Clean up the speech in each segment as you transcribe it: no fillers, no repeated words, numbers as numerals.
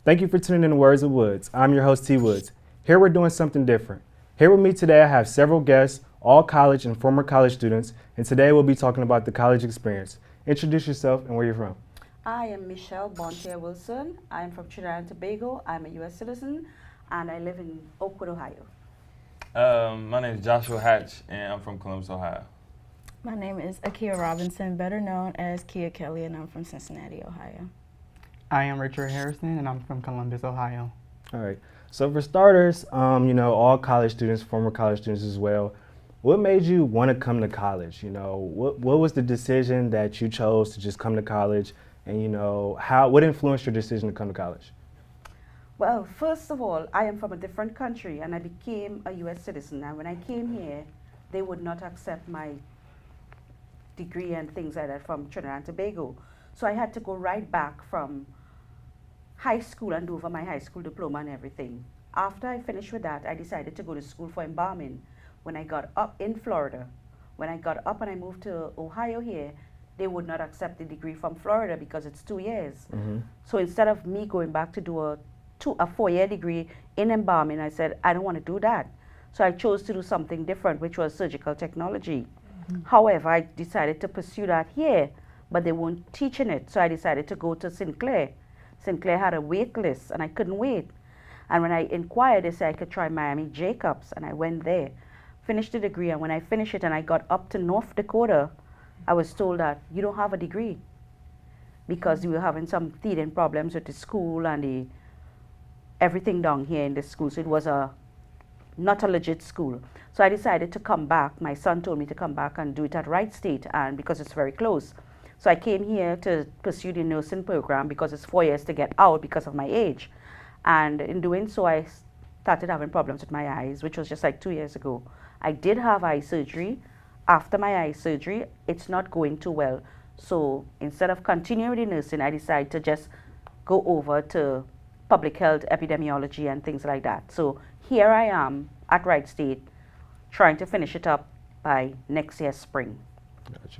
Thank you for tuning in to Words of Woods. I'm your host, T. Woods. Here we're doing something different. Here with me today I have several guests, all college and former college students, and today we'll be talking about the college experience. Introduce yourself and where you're from. I am Michelle Bonterre-Wilson. I am from Trinidad and Tobago. I'm a U.S. citizen, and I live in Oakwood, Ohio. My name is Joshua Hatch, and I'm from Columbus, Ohio. My name is Akya Robinson, better known as Kia Kelly, and I'm from Cincinnati, Ohio. I am Richard Hairston, and I'm from Columbus, Ohio. All right. So for starters, all college students, former college students as well, what made you want to come to college? What was the decision that you chose to just come to college, and what influenced your decision to come to college? Well, first of all, I am from a different country, and I became a U.S. citizen. And when I came here, they would not accept my degree and things like that from Trinidad and Tobago. So I had to go right back from high school and do over my high school diploma and everything. After I finished with that, I decided to go to school for embalming. When I got up in Florida, when I got up and I moved to Ohio here, they would not accept the degree from Florida because it's 2 years. Mm-hmm. So instead of me going back to do a 4-year degree in embalming, I said, I don't want to do that. So I chose to do something different, which was surgical technology. However, I decided to pursue that here, but they weren't teaching it. So I decided to go to Sinclair. Sinclair had a wait list, and I couldn't wait. And when I inquired, they said I could try Miami Jacobs, and I went there, finished the degree, and when I finished it and I got up to North Dakota, I was told that you don't have a degree because we were having some teething problems with the school and everything down here in the school. So it was not a legit school. So I decided to come back. My son told me to come back and do it at Wright State, and because it's very close. So I came here to pursue the nursing program because it's 4 years to get out because of my age. And in doing so, I started having problems with my eyes, which was just like 2 years ago. I did have eye surgery. After my eye surgery, it's not going too well. So instead of continuing with the nursing, I decided to just go over to public health, epidemiology, and things like that. So here I am at Wright State, trying to finish it up by next year's spring.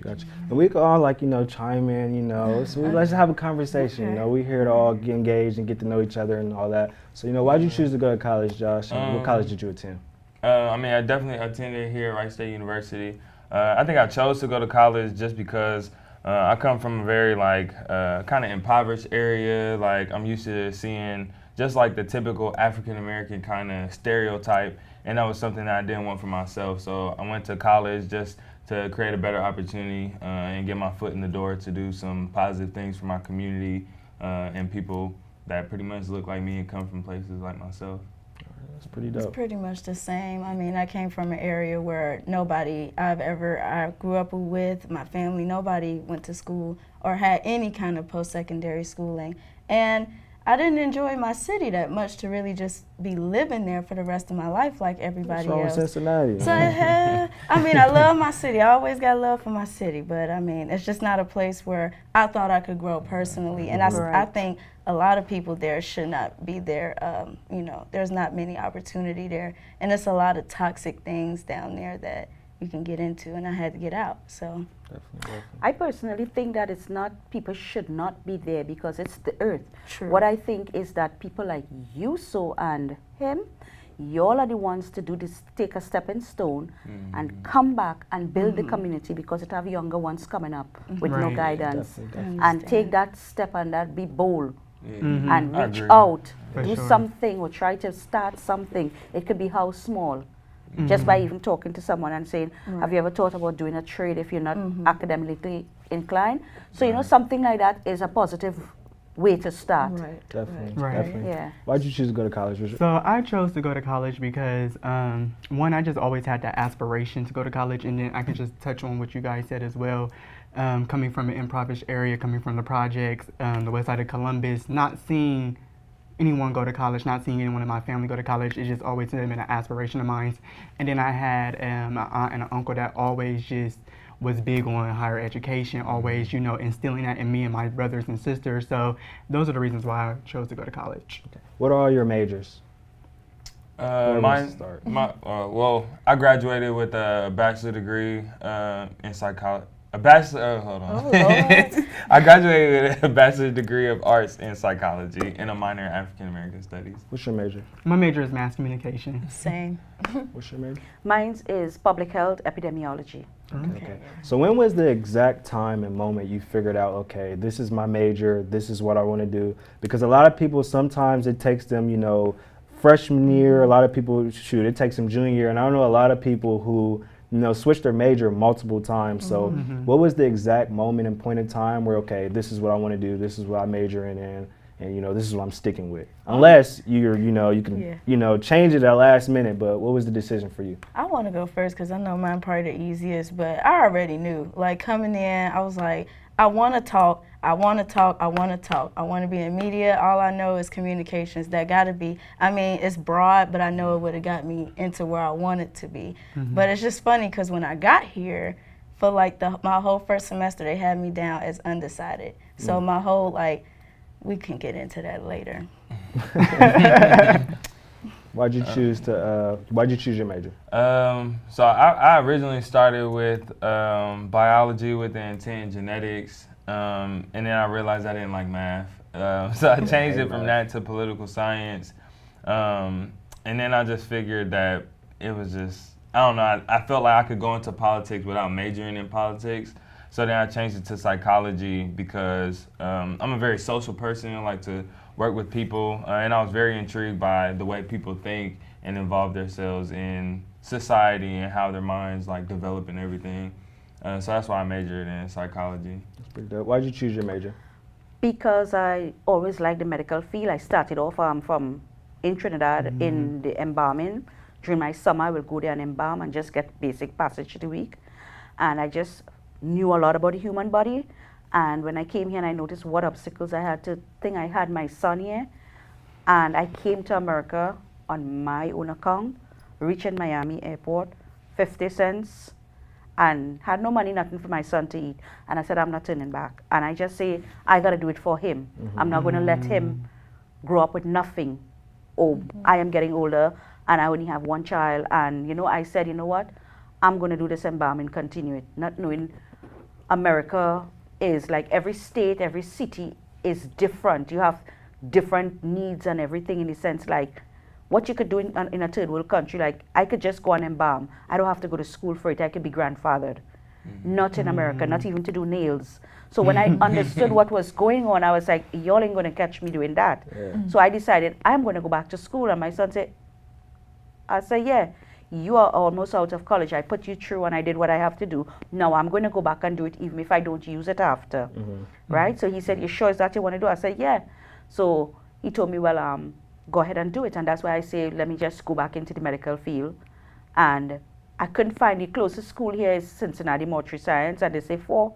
Gotcha. And we could all chime in, so let's have a conversation. Okay. We here to all get engaged and get to know each other and all that. So, why'd you choose to go to college, Josh? And what college did you attend? I definitely attended here at Wright State University. I think I chose to go to college just because I come from a very kind of impoverished area. I'm used to seeing just the typical African American kind of stereotype, and that was something that I didn't want for myself. So I went to college just to create a better opportunity and get my foot in the door to do some positive things for my community and people that pretty much look like me and come from places like myself. That's pretty dope. It's pretty much the same. I mean, I came from an area where nobody I grew up with, my family, nobody went to school or had any kind of post-secondary schooling. And I didn't enjoy my city that much to really just be living there for the rest of my life like everybody What's wrong else. with Cincinnati? So, I love my city. I always got love for my city, but it's just not a place where I thought I could grow personally. And I think a lot of people there should not be there. There's not many opportunity there, and there's a lot of toxic things down there that you can get into, and I had to get out. So. Definitely. I personally think that people should not be there because it's the earth. True. What I think is that people like you, so and him, y'all are the ones to do this, take a stepping stone and come back and build the community because it have younger ones coming up with no Right. guidance. Definitely. And take that step and that be bold and I reach agree. out, For do sure. something or try to start something. It could be how small. Just by even talking to someone and saying, have you ever thought about doing a trade if you're not academically inclined? So, something like that is a positive way to start. Right. Definitely. Right. Definitely. Yeah. Why'd you choose to go to college, Richard? So I chose to go to college because, one, I just always had that aspiration to go to college, and then I can just touch on what you guys said as well. Coming from an impoverished area, coming from the projects, the west side of Columbus, not seeing anyone go to college, not seeing anyone in my family go to college, it just always been an aspiration of mine. And then I had an aunt and an uncle that always just was big on higher education, always, instilling that in me and my brothers and sisters. So those are the reasons why I chose to go to college. What are all your majors? Where was the start? I graduated with a bachelor degree in A bachelor, hold on. Oh, Lord. I graduated with a bachelor's degree of arts in psychology and a minor in African American studies. What's your major? My major is mass communication. Same. What's your major? Mine is public health epidemiology. Okay. So when was the exact time and moment you figured out, okay, this is my major, this is what I want to do? Because a lot of people, sometimes it takes them, you know, freshman year, a lot of people, shoot, it takes them junior year, and I know a lot of people who, you know, switch their major multiple times. So what was the exact moment and point in time where, okay, this is what I want to do, this is what I major in, and you know, this is what I'm sticking with? Unless you know, you can, you know, change it at last minute, but what was the decision for you? I want to go first because I know mine probably the easiest, but I already knew. Like coming in, I was like, I want to talk, I want to talk, I want to talk. I want to be in media. All I know is communications. That got to be, I mean, it's broad, but I know it would have got me into where I wanted to be. But it's just funny because when I got here, for like my whole first semester, they had me down as undecided. So my whole, like, we can get into that later. Why'd you choose your major? So I originally started with biology with the intent in genetics, and then I realized I didn't like math. So I changed it from that to political science. And then I just figured that it was just, I don't know, I felt like I could go into politics without majoring in politics. So then I changed it to psychology because I'm a very social person. I like to work with people, and I was very intrigued by the way people think and involve themselves in society and how their minds like develop and everything. So that's why I majored in psychology. That's pretty dope. Why'd you choose your major? Because I always liked the medical field. I started off from in Trinidad in the embalming. During my summer, I will go there and embalm and just get basic passage of the week. And I just knew a lot about the human body. And when I came here and I noticed what obstacles I had to think, I had my son here. And I came to America on my own account, reached in Miami airport, 50 cents, and had no money, nothing for my son to eat. And I said, I'm not turning back. And I just say, I got to do it for him. I'm not going to let him grow up with nothing. Oh, I am getting older and I only have one child. And, you know, I said, you know what? I'm going to do this embalming, continue it, not knowing America is like every state, every city is different. You have different needs and everything in the sense like what you could do in a third world country. Like I could just go and embalm. I don't have to go to school for it. I could be grandfathered. Not in America, not even to do nails. So when I understood what was going on, I was like, y'all ain't going to catch me doing that. So I decided I'm going to go back to school. And my son said, I said, yeah. You are almost out of college. I put you through and I did what I have to do. Now I'm going to go back and do it even if I don't use it after. Right? So he said, you sure is that what you want to do? I said, yeah. So he told me, well, go ahead and do it. And that's why I say, let me just go back into the medical field. And I couldn't find the closest school here is Cincinnati Mortuary Science. And they say 4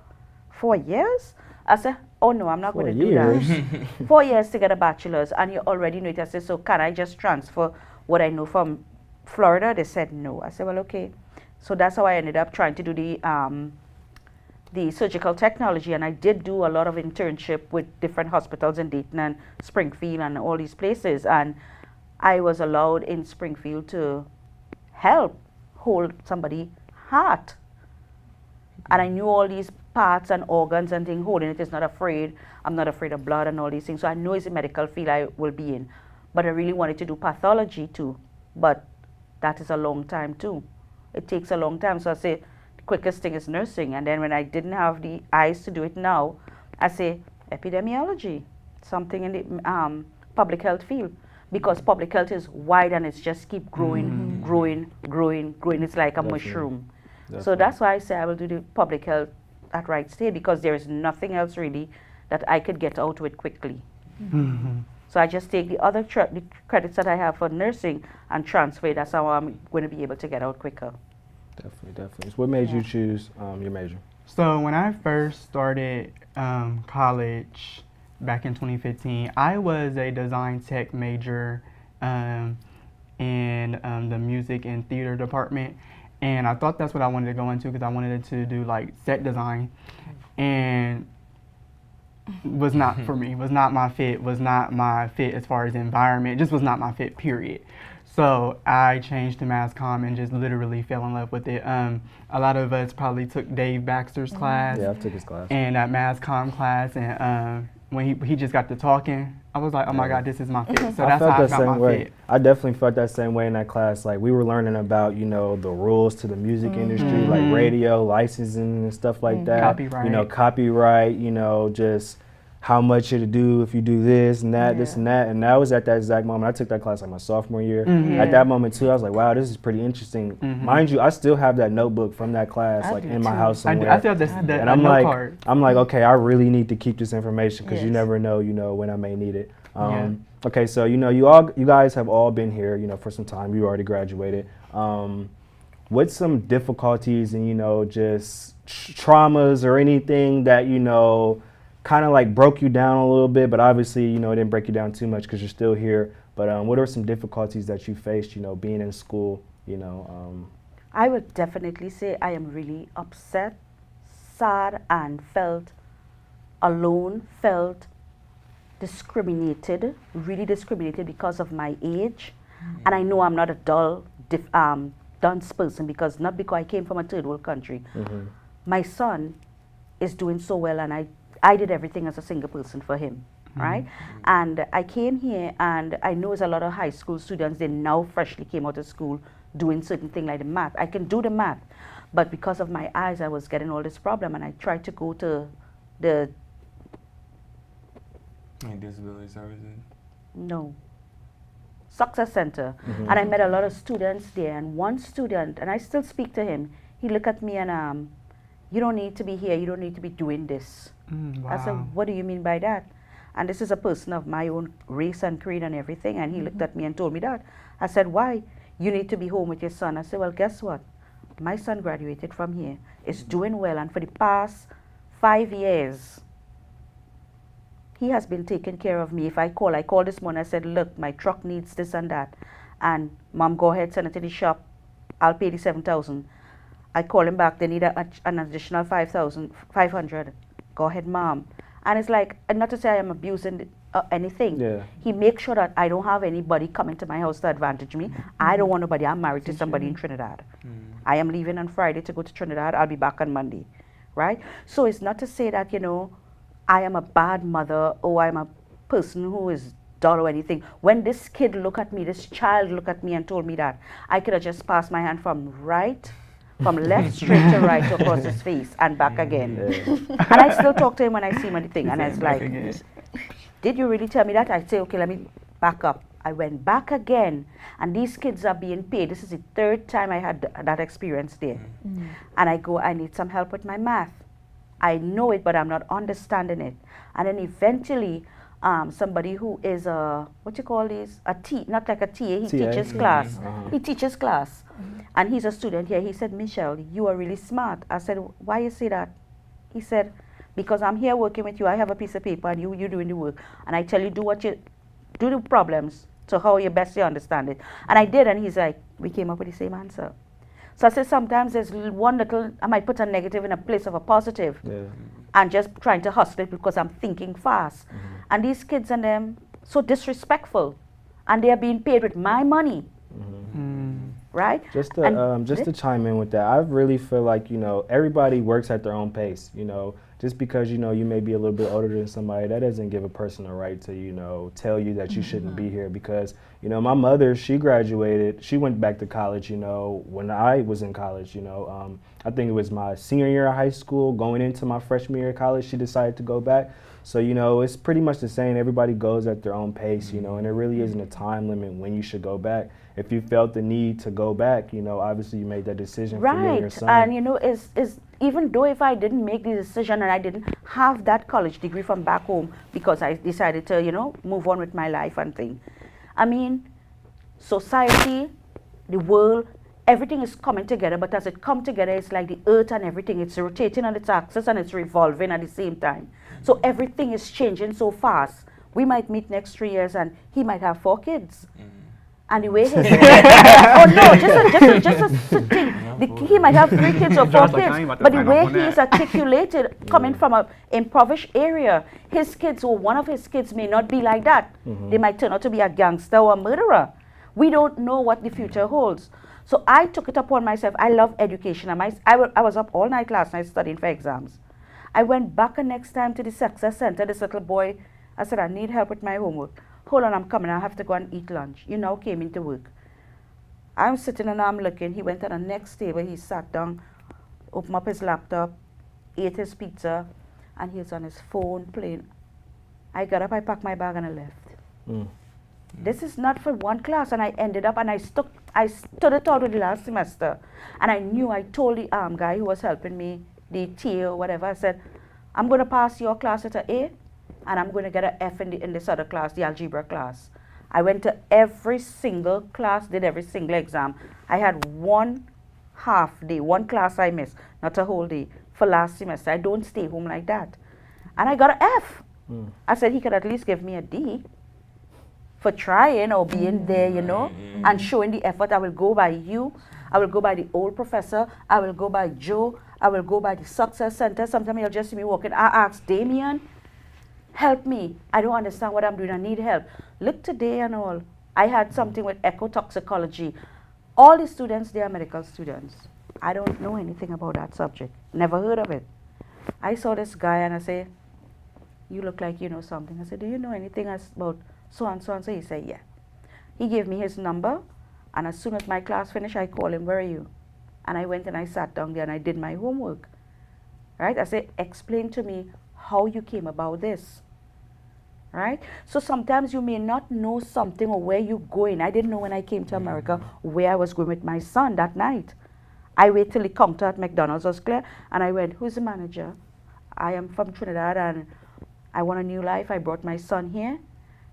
years? I said, oh no, I'm not going to do that. 4 years to get a bachelor's and you already know it. I said, so can I just transfer what I know from Florida? They said no. I said, well, okay. So that's how I ended up trying to do the surgical technology, and I did do a lot of internship with different hospitals in Dayton and Springfield and all these places, and I was allowed in Springfield to help hold somebody's heart. And I knew all these parts and organs and things holding it. Is not afraid. I'm not afraid of blood and all these things. So I know it's a medical field I will be in. But I really wanted to do pathology too. But that is a long time too. It takes a long time. So I say the quickest thing is nursing. And then when I didn't have the eyes to do it now, I say epidemiology, something in the public health field. Because public health is wide and it's just keep growing, growing. It's like a mushroom. So that's why I say I will do the public health at Wright State, because there is nothing else really that I could get out with quickly. So I just take the other the credits that I have for nursing and transfer it. That's how I'm going to be able to get out quicker. Definitely. So what made you choose your major? So when I first started college back in 2015, I was a design tech major in the music and theater department. And I thought that's what I wanted to go into because I wanted to do like set design. And was not for me, was not my fit as far as environment, just was not my fit, period. So I changed to mass comm and just literally fell in love with it. A lot of us probably took Dave Baxter's class. Yeah, I took his class. And that mass comm class, and when he just got to talking, I was like, oh my God, this is my fit. So that's how I found my fit. I definitely felt that same way in that class. Like we were learning about, the rules to the music industry, like radio, licensing and stuff like that. Copyright. Copyright, just how much it'll do if you do this and that, this and that. And that was at that exact moment. I took that class like my sophomore year. At that moment too, I was like, wow, this is pretty interesting. Mind you, I still have that notebook from that class in my house somewhere. I still have and I'm like, okay, I really need to keep this information because you never know, when I may need it. Okay, so you guys have all been here, for some time. You already graduated. What's some difficulties and just traumas or anything that kind of like broke you down a little bit, but obviously it didn't break you down too much because you're still here. But what are some difficulties that you faced, being in school? I would definitely say I am really upset, sad, and felt alone, felt discriminated, really discriminated because of my age. And I know I'm not a dunce person not because I came from a third world country. My son is doing so well, and I did everything as a single person for him, right? And I came here, and I know there's a lot of high school students, they now freshly came out of school doing certain things like the math. I can do the math, but because of my eyes, I was getting all this problem, and I tried to go to the disability services? No. Success Center. And I met a lot of students there, and one student, and I still speak to him, he looked at me and you don't need to be here, you don't need to be doing this. Wow. I said, what do you mean by that? And this is a person of my own race and creed and everything, and he looked at me and told me that. I said, why? You need to be home with your son. I said, well, guess what? My son graduated from here, is doing well, and for the past 5 years, he has been taking care of me. If I call this morning, I said, look, my truck needs this and that. And Mom, go ahead, send it to the shop. I'll pay the $7,000. I call him back, they need an additional $500. Go ahead, Mom. And it's like, and not to say I am abusing anything. Yeah. He makes sure that I don't have anybody coming to my house to advantage me. I don't want nobody. I'm married to somebody in Trinidad. I am leaving on Friday to go to Trinidad. I'll be back on Monday, right? So it's not to say that, I am a bad mother or I'm a person who is dull or anything. When this kid looked at me, this child looked at me and told me that, I could have just passed my hand from left straight to right across his face and back again. And I still talk to him when I see him on the thing. And I was like, did you really tell me that? I say, okay, let me back up. I went back again, and these kids are being paid. This is the third time I had that experience there. And I go, I need some help with my math. I know it, but I'm not understanding it. And then eventually, somebody who is not like a TA, he teaches class. He teaches class. And he's a student here. He said, Michelle, you are really smart. I said, why you say that? He said, because I'm here working with you. I have a piece of paper, and you're doing the work. And I tell you, do the problems to how you best you understand it. And I did, and he's like, we came up with the same answer. So I said, sometimes there's one little, I might put a negative in a place of a positive. And just trying to hustle it because I'm thinking fast. And these kids and them, so disrespectful. And they are being paid with my money. Right? Just to chime in with that, I really feel like, everybody works at their own pace, Just because, you may be a little bit older than somebody, that doesn't give a person a right to, tell you that you shouldn't be here. Because, my mother, she graduated, she went back to college, when I was in college, I think it was my senior year of high school, going into my freshman year of college, she decided to go back. So, it's pretty much the same. Everybody goes at their own pace, and there really isn't a time limit when you should go back. If you felt the need to go back, obviously you made that decision for you and your son. And, is even though if I didn't make the decision and I didn't have that college degree from back home because I decided to, move on with my life and thing. I mean, society, the world, everything is coming together, but as it comes together, it's like the earth and everything, it's rotating on its axis and it's revolving at the same time. So everything is changing so fast. We might meet next 3 years and he might have 4 kids. And the way he's he might have 3 kids or 4 kids, but the way he is articulated, coming from an impoverished area, his kids or one of his kids may not be like that. They might turn out to be a gangster or a murderer. We don't know what the future holds. So I took it upon myself. I love education. I was up all night last night studying for exams. I went back the next time to the Success Center. This little boy, I said, I need help with my homework. Hold on, I'm coming. I have to go and eat lunch. You now came into work. I'm sitting and I'm looking. He went to the next table. He sat down, opened up his laptop, ate his pizza, and he was on his phone playing. I got up, I packed my bag, and I left. This is not for one class, and I ended up, and I stood it out with the last semester, and I knew, I told the guy who was helping me, the TA or whatever, I said, I'm going to pass your class with an A, and I'm going to get an F in this other class, the algebra class. I went to every single class, did every single exam. I had one half day, one class I missed, not a whole day, for last semester. I don't stay home like that. And I got an F. I said he could at least give me a D for trying or being there, you know, and showing the effort. I will go by you. I will go by the old professor. I will go by Joe. I will go by the Success Center. Sometimes you'll just see me walking. I ask Damien, help me. I don't understand what I'm doing. I need help. Look today and all. I had something with ecotoxicology. All the students, they are medical students. I don't know anything about that subject. Never heard of it. I saw this guy and I say, you look like you know something. I said, do you know anything about so and so and so? He said, yeah. He gave me his number, and as soon as my class finished, I called him, where are you? And I went and I sat down there and I did my homework. Right? I said, explain to me how you came about this. Right? So sometimes you may not know something or where you're going. I didn't know when I came to America where I was going with my son that night. I waited till the counter at McDonald's was clear, and I went, who's the manager? I am from Trinidad and I want a new life. I brought my son here,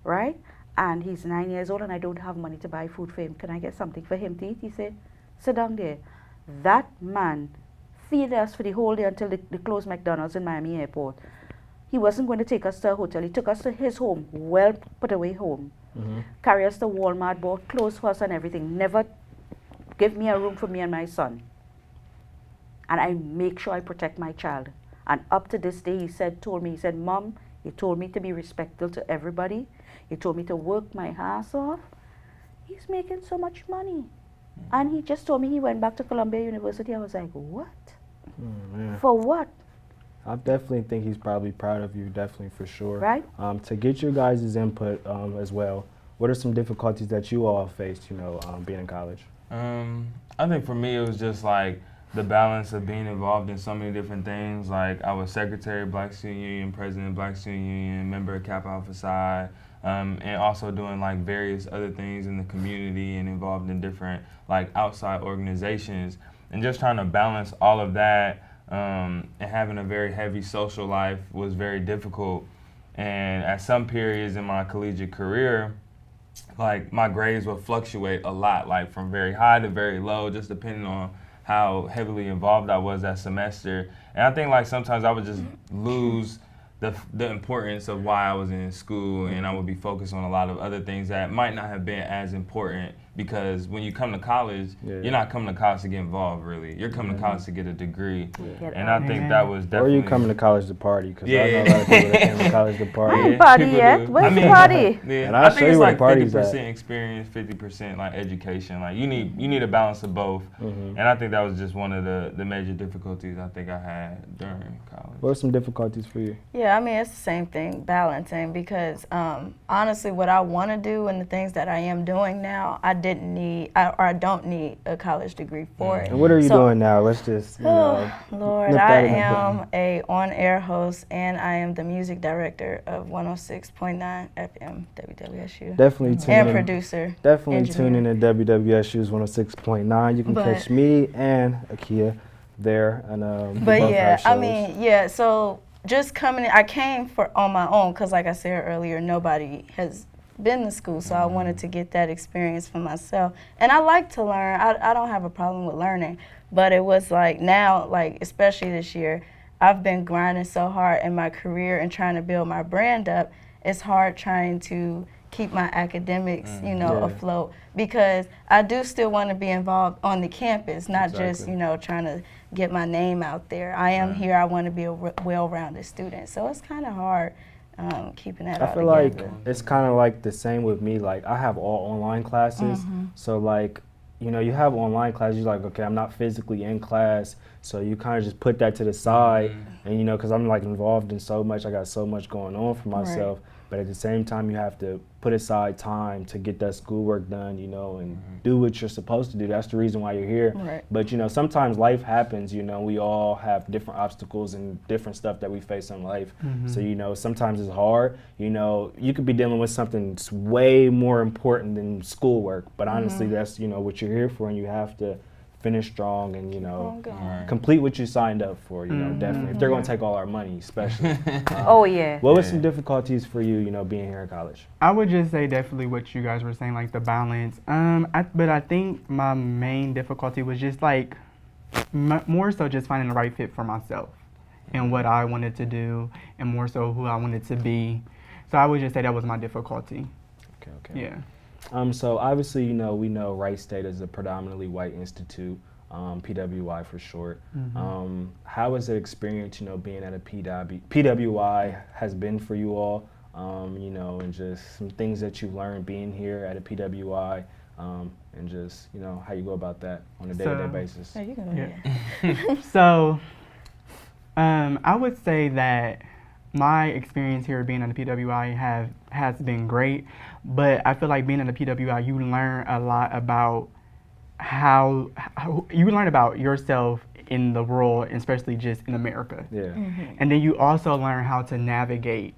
right? And he's 9 years old and I don't have money to buy food for him. Can I get something for him to eat? He said, sit down there. That man feed us for the whole day until they closed McDonald's in Miami Airport. He wasn't going to take us to a hotel. He took us to his home, well put away home. Carry us to Walmart, bought clothes for us and everything. Never give me a room for me and my son. And I make sure I protect my child. And up to this day, he told me, Mom, he told me to be respectful to everybody. He told me to work my ass off. He's making so much money. And he just told me he went back to Columbia University. I was like, what? For what? I definitely think he's probably proud of you, definitely, for sure. Right? To get your guys' input as well, what are some difficulties that you all faced, you know, being in college? I think for me, it was just like the balance of being involved in so many different things. Like I was secretary of Black Student Union, president of Black Student Union, member of Kappa Alpha Psi, and also doing like various other things in the community and involved in different like outside organizations, and just trying to balance all of that and having a very heavy social life was very difficult. And at some periods in my collegiate career, like my grades would fluctuate a lot, like from very high to very low, just depending on how heavily involved I was that semester. And I think like sometimes I would just lose the importance of why I was in school, and I would be focused on a lot of other things that might not have been as important, because when you come to college, you're not coming to college to get involved, really. You're coming to college to get a degree. And I think that was definitely... Or you coming to college to party, because I know a lot of people that came to college to party. I ain't party yet. Where's the party? And I'll show you where the party's at. 50% experience, 50% like education. Like you need a balance of both. And I think that was just one of the major difficulties I think I had during college. What were some difficulties for you? Yeah, I mean, it's the same thing, balancing, because honestly, what I want to do and the things that I am doing now, I don't need a college degree for it. And what are you doing now? Let's just, you know. Lord, I am a on-air host, and I am the music director of 106.9 FM WWSU. Definitely tune and in. producer. Definitely tune in to WWSU's 106.9. You can catch me and Akya there. And, but yeah, I mean, yeah, so just coming in, I came on my own, because like I said earlier, nobody has been to school, so I wanted to get that experience for myself. And I like to learn. I don't have a problem with learning, but it was like now, like especially this year, I've been grinding so hard in my career and trying to build my brand up. It's hard trying to keep my academics, you know, afloat, because I do still want to be involved on the campus, not just, you know, trying to get my name out there. I am here. I want to be a well-rounded student. So it's kind of hard keeping that I all feel like together. it's kind of like the same with me. Like I have all online classes, so like you have online classes. You're like, okay, I'm not physically in class, so you kind of just put that to the side, and because I'm like involved in so much, I got so much going on for myself. But at the same time, you have to put aside time to get that schoolwork done, and do what you're supposed to do. That's the reason why you're here. Right. But sometimes life happens. We all have different obstacles and different stuff that we face in life. So sometimes it's hard. You could be dealing with something that's way more important than schoolwork. But honestly, that's what you're here for, and you have to finish strong and complete what you signed up for. Definitely. If they're going to take all our money, especially. Oh yeah. What were some difficulties for you, being here in college? I would just say definitely what you guys were saying, like the balance. But I think my main difficulty was just like more so just finding the right fit for myself and what I wanted to do, and more so who I wanted to be. So I would just say that was my difficulty. Okay. Yeah. So obviously, we know Wright State is a predominantly white institute, PWI for short. How has the experience, being at a PWI has been for you all, and just some things that you've learned being here at a PWI, and just, how you go about that on a day-to-day basis? Oh, you can go ahead. So I would say that my experience here being at the PWI has been great, but I feel like being at the PWI, you learn a lot about how you learn about yourself in the world, especially just in America. Yeah. And then you also learn how to navigate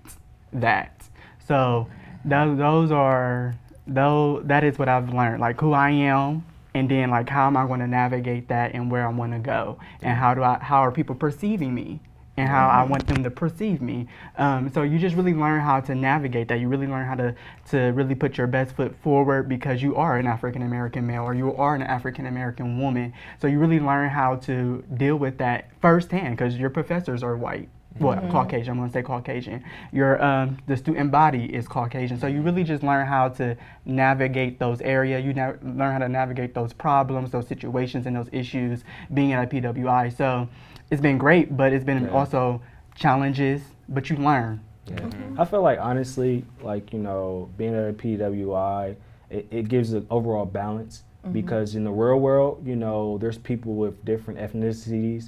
that. So that is what I've learned, like who I am, and then like how am I going to navigate that and where I want to go, and how are people perceiving me, and how I want them to perceive me. So you just really learn how to navigate that. You really learn how to really put your best foot forward, because you are an African American male or you are an African American woman. So you really learn how to deal with that firsthand, because your professors are white. Well, Caucasian, I'm gonna say Caucasian. The student body is Caucasian. So you really just learn how to navigate those areas. You learn how to navigate those problems, those situations, and those issues being at a PWI. So it's been great, but it's been also challenges, but you learn. Yeah. I feel like honestly, like, being at a PWI, it gives an overall balance. Because in the real world, there's people with different ethnicities,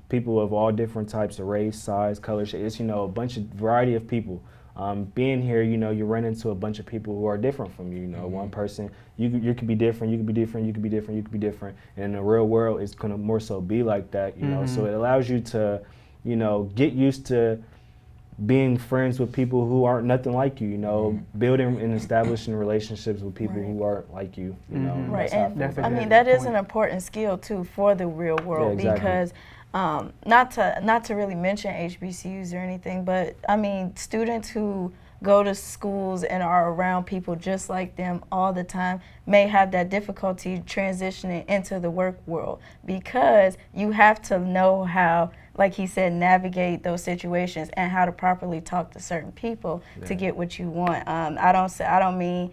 people of all different types of race, size, color, shade. It's, a bunch of variety of people. Being here, you run into a bunch of people who are different from you. One person, you could be different, you could be different, you could be different, you could be different. And in the real world, it's gonna more so be like that, So it allows you to, get used to being friends with people who aren't nothing like you, building and establishing relationships with people who aren't like you, Right, and I mean that is an important skill too for the real world, because not to really mention HBCUs or anything, but I mean students who go to schools and are around people just like them all the time may have that difficulty transitioning into the work world, because you have to know how, like he said, navigate those situations and how to properly talk to certain people to get what you want. I don't mean,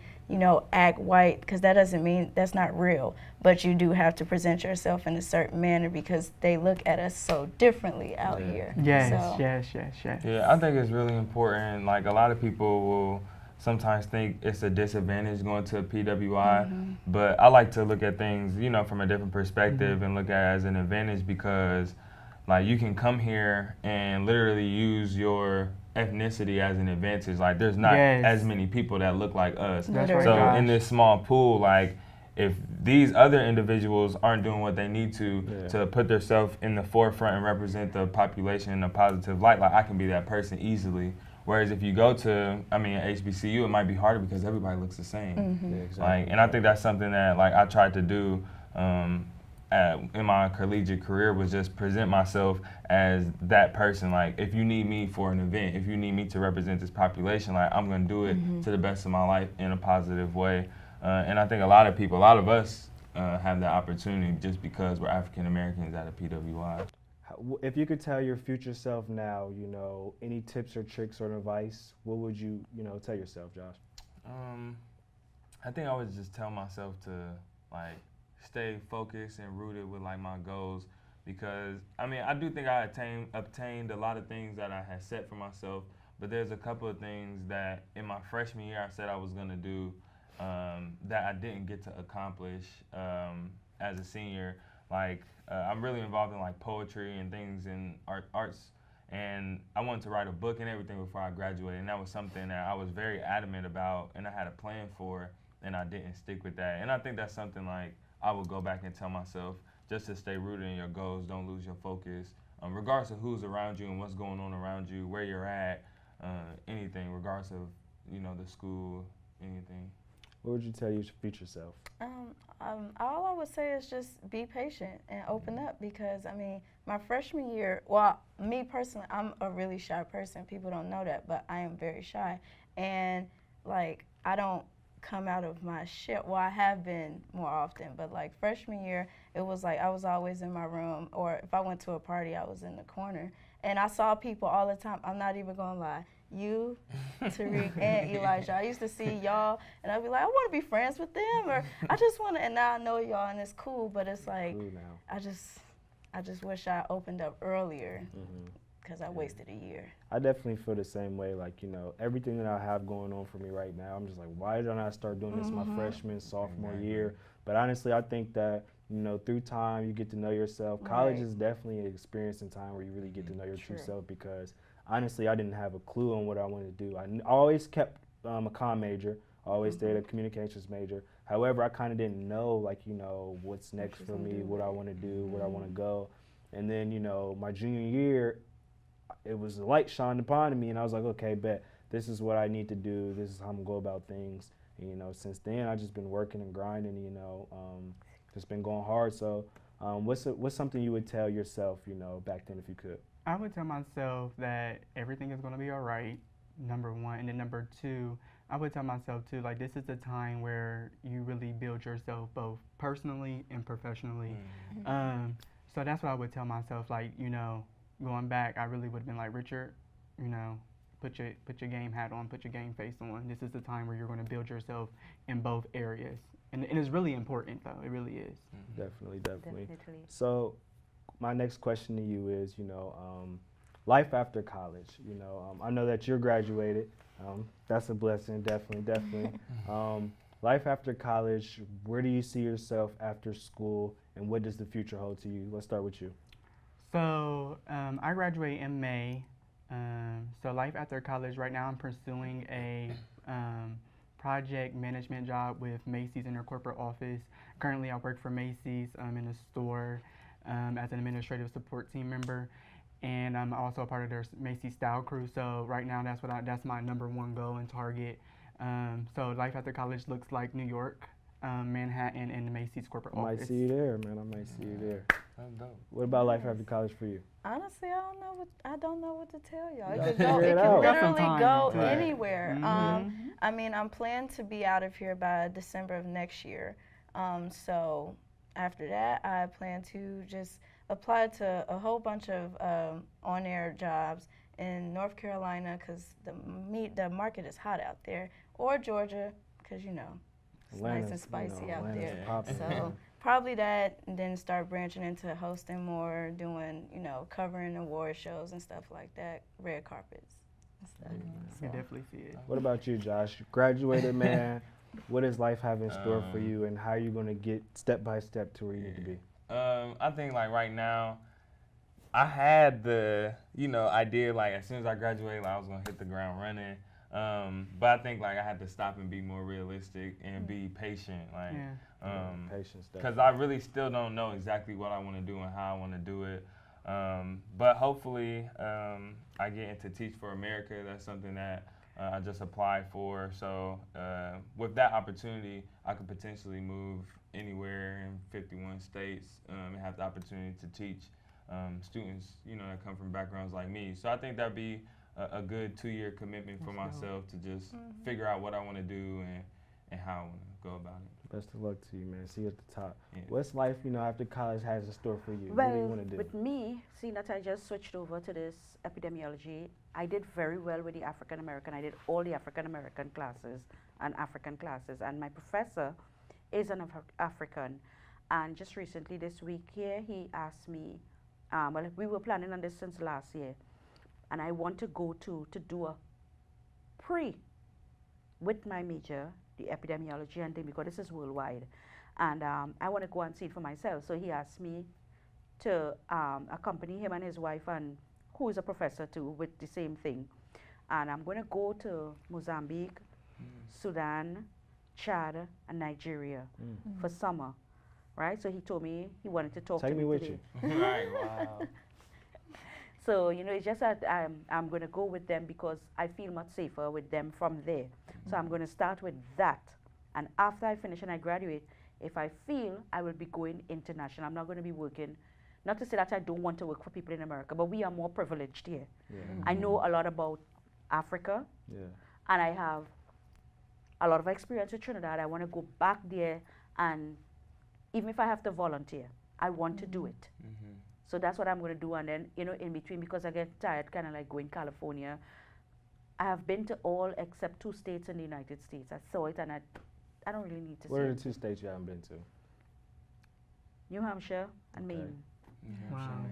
act white, because that doesn't mean, that's not real. But you do have to present yourself in a certain manner, because they look at us so differently out here. Yes. Yeah, I think it's really important. Like a lot of people will sometimes think it's a disadvantage going to a PWI, but I like to look at things, from a different perspective and look at it as an advantage, because like you can come here and literally use your ethnicity as an advantage. Like there's not as many people that look like us. So in this small pool, like if these other individuals aren't doing what they need to put themselves in the forefront and represent the population in a positive light, like I can be that person easily. Whereas if you go to, HBCU, it might be harder because everybody looks the same. Like, and I think that's something that like I tried to do in my collegiate career, was just present myself as that person. Like if you need me for an event, if you need me to represent this population, like I'm gonna do it to the best of my life in a positive way. And I think a lot of us have that opportunity just because we're African Americans at a PWI. If you could tell your future self now, any tips or tricks or advice, what would you, tell yourself, Josh? I think I would just tell myself to like stay focused and rooted with like my goals, because I do think I obtained a lot of things that I had set for myself, but there's a couple of things that in my freshman year I said I was gonna do that I didn't get to accomplish as a senior. Like I'm really involved in like poetry and things in arts, and I wanted to write a book and everything before I graduated, and that was something that I was very adamant about, and I had a plan for, and I didn't stick with that. And I think that's something like I would go back and tell myself, just to stay rooted in your goals, don't lose your focus, regardless of who's around you and what's going on around you, where you're at, anything, regardless of the school, anything. What would you tell your future self? All I would say is just be patient and open up, because I mean, my freshman year, well, me personally, I'm a really shy person. People don't know that, but I am very shy. And like, I don't come out of my shell. Well, I have been more often, but like freshman year, it was like I was always in my room, or if I went to a party, I was in the corner. And I saw people all the time. I'm not even gonna lie. You, Tariq, and Elijah. I used to see y'all, and I'd be like, I want to be friends with them, or I just want to. And now I know y'all, and it's cool. But it's like, I just wish I opened up earlier, because I wasted a year. I definitely feel the same way. Like, everything that I have going on for me right now, I'm just like, why don't I start doing this my freshman, sophomore year? But honestly, I think that, through time, you get to know yourself. College is definitely an experience in time where you really get to know your true self, because honestly, I didn't have a clue on what I wanted to do. I always kept a comm major. I always stayed a communications major. However, I kind of didn't know, like, what's next for me, what I want to do, where I want to go. And then, my junior year, it was a light shined upon me, and I was like, okay, bet, this is what I need to do. This is how I'm going to go about things. And, since then, I've just been working and grinding, just been going hard. So what's something you would tell yourself, back then if you could? I would tell myself that everything is going to be all right, number one. And then number two, I would tell myself too, like, this is the time where you really build yourself both personally and professionally. So that's what I would tell myself, like, going back, I really would have been like, Richard, put your game hat on, put your game face on. This is the time where you're going to build yourself in both areas. And it's really important, though. It really is. Definitely. So my next question to you is, life after college. I know that you're graduated. That's a blessing, definitely. Life after college, where do you see yourself after school, and what does the future hold to you? Let's start with you. So I graduate in May. So life after college, right now I'm pursuing a project management job with Macy's in their corporate office. Currently I work for Macy's in a store as an administrative support team member, and I'm also a part of their Macy's style crew. So right now that's my number one goal and target. So life after college looks like New York, Manhattan, and the Macy's corporate office. I might see you there, man. I might see you there. That's dope. What about life after college for you? Honestly, I don't know what to tell y'all. You It could gotta figure it go. It out. could literally go Right. anywhere. I mean, I'm planning to be out of here by December of next year. So after that, I plan to just apply to a whole bunch of on-air jobs in North Carolina, because the market is hot out there, or Georgia, because it's nice and spicy out there. So probably that, and then start branching into hosting more, doing, covering award shows and stuff like that, red carpets and stuff. I definitely see it. What about you, Josh? You graduated, man. What does life have in store for you, and how are you going to get step by step to where you need to be? I think like right now, I had the idea like as soon as I graduated, like, I was gonna hit the ground running. But I think like I had to stop and be more realistic and be patient, like Patience, because I really still don't know exactly what I want to do and how I want to do it. But hopefully I get into Teach for America. That's something that I just applied for. So with that opportunity, I could potentially move anywhere in 51 states and have the opportunity to teach students, that come from backgrounds like me. So I think that'd be a good 2-year commitment for myself to just figure out what I want to do and how I want to go about it. Best of luck to you, man. See you at the top. Yeah. What's life, after college has in store for you? Well, what do you want to do? with me, seeing that I just switched over to this epidemiology, I did very well with the African American. I did all the African American classes and African classes, and my professor is an African. And just recently this week here, he asked me, well, we were planning on this since last year, and I want to go to do pre with my major, the epidemiology and thing, because this is worldwide. And I want to go and see it for myself. So he asked me to accompany him and his wife, and who is a professor too, with the same thing. And I'm going to go to Mozambique, Sudan, Chad, and Nigeria for summer, right? So he told me he wanted to talk to me. Take me with today. you. Right, wow. So, you know, it's just that I'm going to go with them because I feel much safer with them from there. So I'm going to start with that. And after I finish and I graduate, if I feel I will be going international, I'm not going to be working. Not to say that I don't want to work for people in America, but we are more privileged here. Yeah. I know a lot about Africa, Yeah. and I have a lot of experience with Trinidad. I want to go back there, and even if I have to volunteer, I want to do it. So that's what I'm going to do. And then, you know, in between, because I get tired, kind of like going California, I have been to all except 2 states in the United States. I saw it, and I don't really need to see What are it. the 2 states you haven't been to? New Hampshire and Okay. Maine. Wow.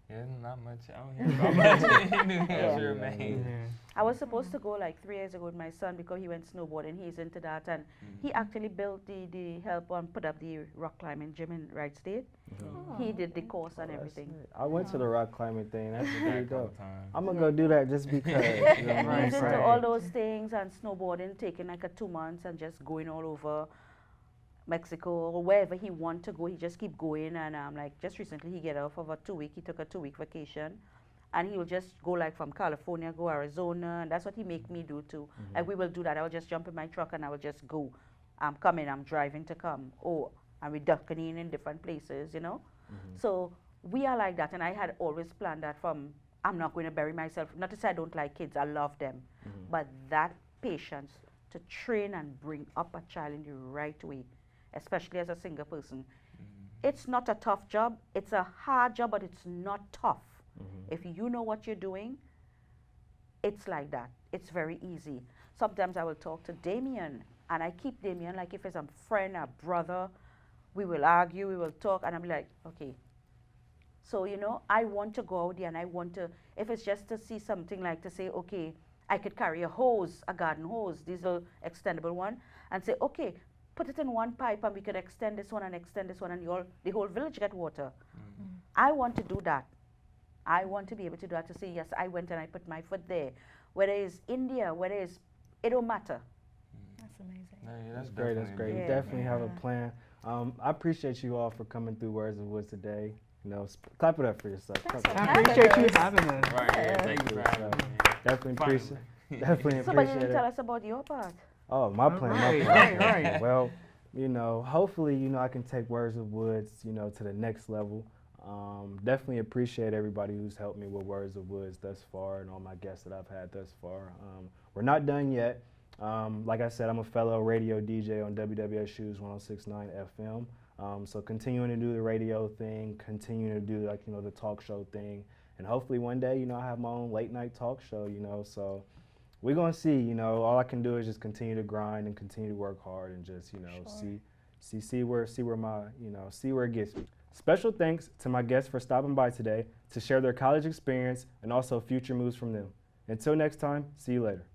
Yeah, not much. I don't hear about much in New Hampshire, Yeah. Maine. Yeah. I was supposed to go like 3 years ago with my son because he went snowboarding. He's into that, and he actually built the help and put up the rock climbing gym in Wright State. He did the course and That's everything. it. I went to the rock climbing thing. That's pretty Back all the dope. time. I'm gonna go do that just because. You know what I mean? He's into Right. all those things and snowboarding, taking like a 2 months and just going all over Mexico or wherever he want to go. He just keep going, and like just recently he get off of a 2-week. He took a 2-week vacation, and he will just go like from California, go Arizona, and that's what he make me do too. Like we will do that. I will just jump in my truck and I will just go. I'm coming. I'm driving to come. Oh, and we ducking in different places, you know. So we are like that, and I had always planned that from. I'm not going to bury myself. Not to say I don't like kids. I love them, but that patience to train and bring up a child in the right way, especially as a single person. It's not a tough job. It's a hard job, but it's not tough. If you know what you're doing, it's like that. It's very easy. Sometimes I will talk to Damien, and I keep Damien like if it's a friend, a brother. We will argue, we will talk, and I'm like, okay. So, you know, I want to go out there, and I want to, if it's just to see something like to say, okay, I could carry a hose, a garden hose, this little extendable one, and say, okay, put it in one pipe and we could extend this one and the whole village get water. I want to do that. I want to be able to do that, to say, yes, I went and I put my foot there. Whether it's India, whether it's, it don't matter. That's amazing. Yeah, That's great. That's great. Yeah. You definitely have a plan. I appreciate you all for coming through Words of Woods today. You know, clap it up for yourself. Clap it up. I appreciate you having us. Right, yeah, thank you for having me. Definitely Finally. appreciate. Definitely So, but you appreciate didn't tell it. us about your part. Oh, my plan. My Right, plan. right, right. Well, you know, hopefully, you know, I can take Words of Woods, you know, to the next level. Definitely appreciate everybody who's helped me with Words of Woods thus far and all my guests that I've had thus far. We're not done yet. Like I said, I'm a fellow radio DJ on WWSU's 106.9 FM. So continuing to do the radio thing, continuing to do like, you know, the talk show thing. And hopefully one day, you know, I have my own late night talk show, you know, so we're going to see, you know, all I can do is just continue to grind and continue to work hard and just, you know, see where my, you know, see where it gets me. Special thanks to my guests for stopping by today to share their college experience and also future moves from them. Until next time, see you later.